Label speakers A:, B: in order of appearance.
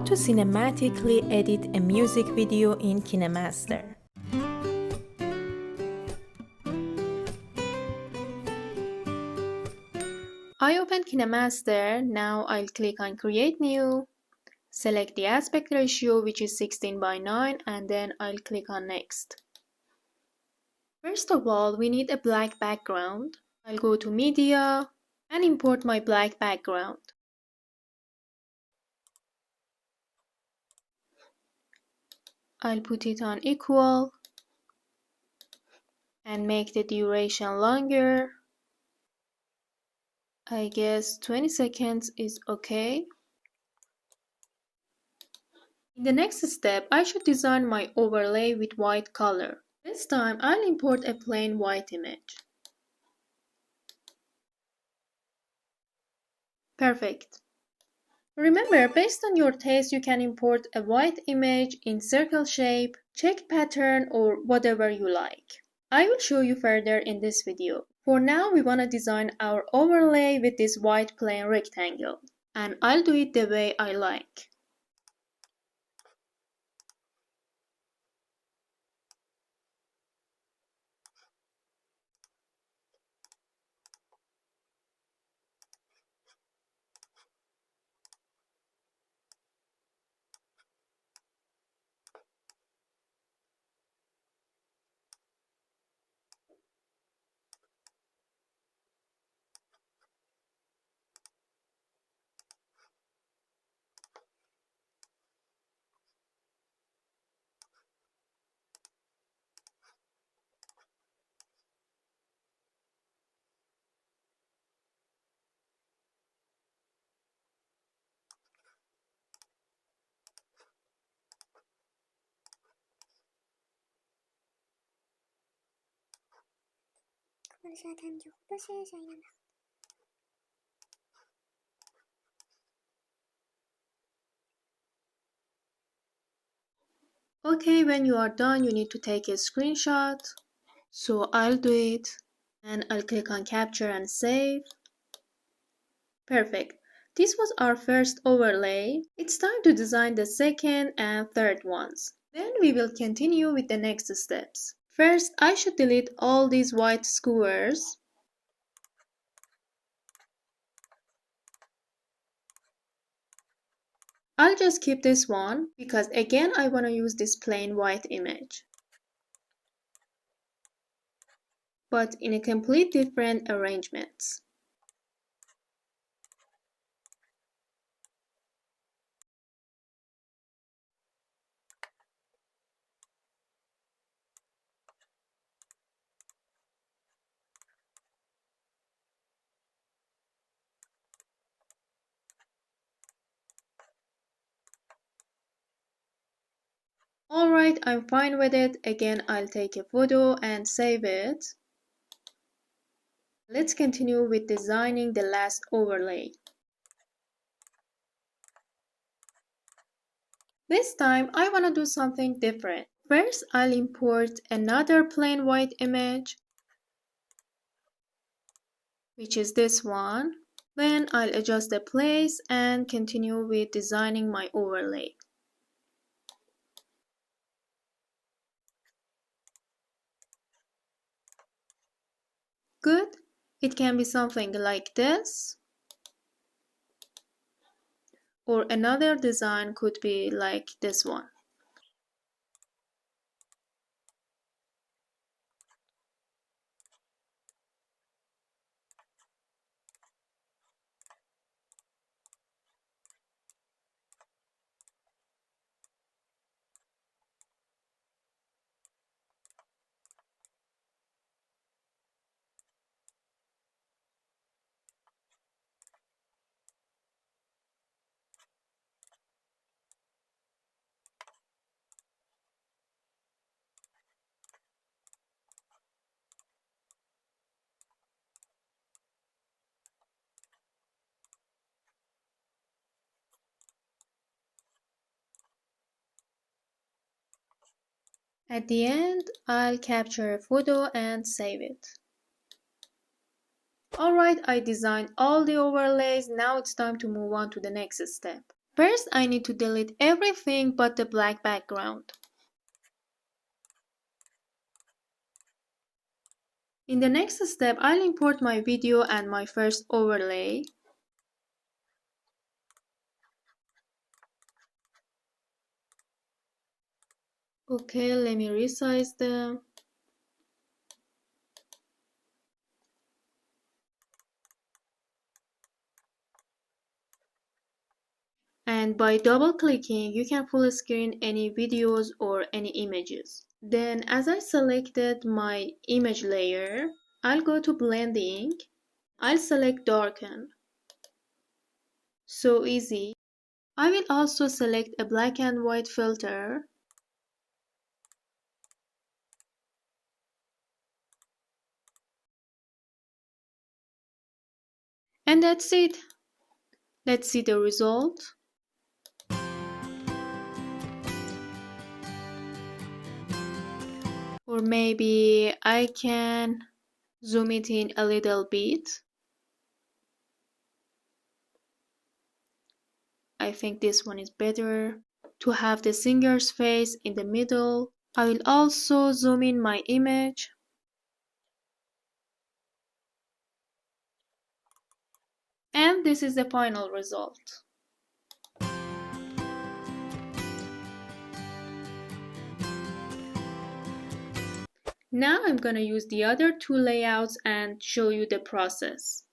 A: How to cinematically edit a music video in Kinemaster. I open Kinemaster. Now I'll click on Create New, select the aspect ratio which is 16:9 and then I'll click on Next. First of all, we need a black background. I'll go to Media and import my black background. I'll put it on equal and make the duration longer. I guess 20 seconds is okay. In the next step, I should design my overlay with white color. This time, I'll import a plain white image. Perfect. Remember, based on your taste, you can import a white image in circle shape, check pattern, or whatever you like. I will show you further in this video. For now, we want to design our overlay with this white plain rectangle. And I'll do it the way I like. Okay, when you are done, you need to take a screenshot. So I'll do it and I'll click on capture and save. Perfect. This was our first overlay. It's time to design the second and third ones. Then we will continue with the next steps. First, I should delete all these white squares. I'll just keep this one because again I want to use this plain white image, but in a complete different arrangements. Alright, I'm fine with it. Again, I'll take a photo and save it. Let's continue with designing the last overlay. This time, I want to do something different. First, I'll import another plain white image, which is this one. Then I'll adjust the place and continue with designing my overlay. Good. It can be something like this. Or another design could be like this one. At the end, I'll capture a photo and save it. Alright, I designed all the overlays. Now it's time to move on to the next step. First, I need to delete everything but the black background. In the next step, I'll import my video and my first overlay. Okay, let me resize them. And by double clicking, you can full screen any videos or any images. Then as I selected my image layer, I'll go to blending. I'll select darken. So easy. I will also select a black and white filter. And that's it. Let's see the result. Or maybe I can zoom it in a little bit. I think this one is better. To have the singer's face in the middle, I will also zoom in my image. And this is the final result. Now I'm gonna use the other two layouts and show you the process.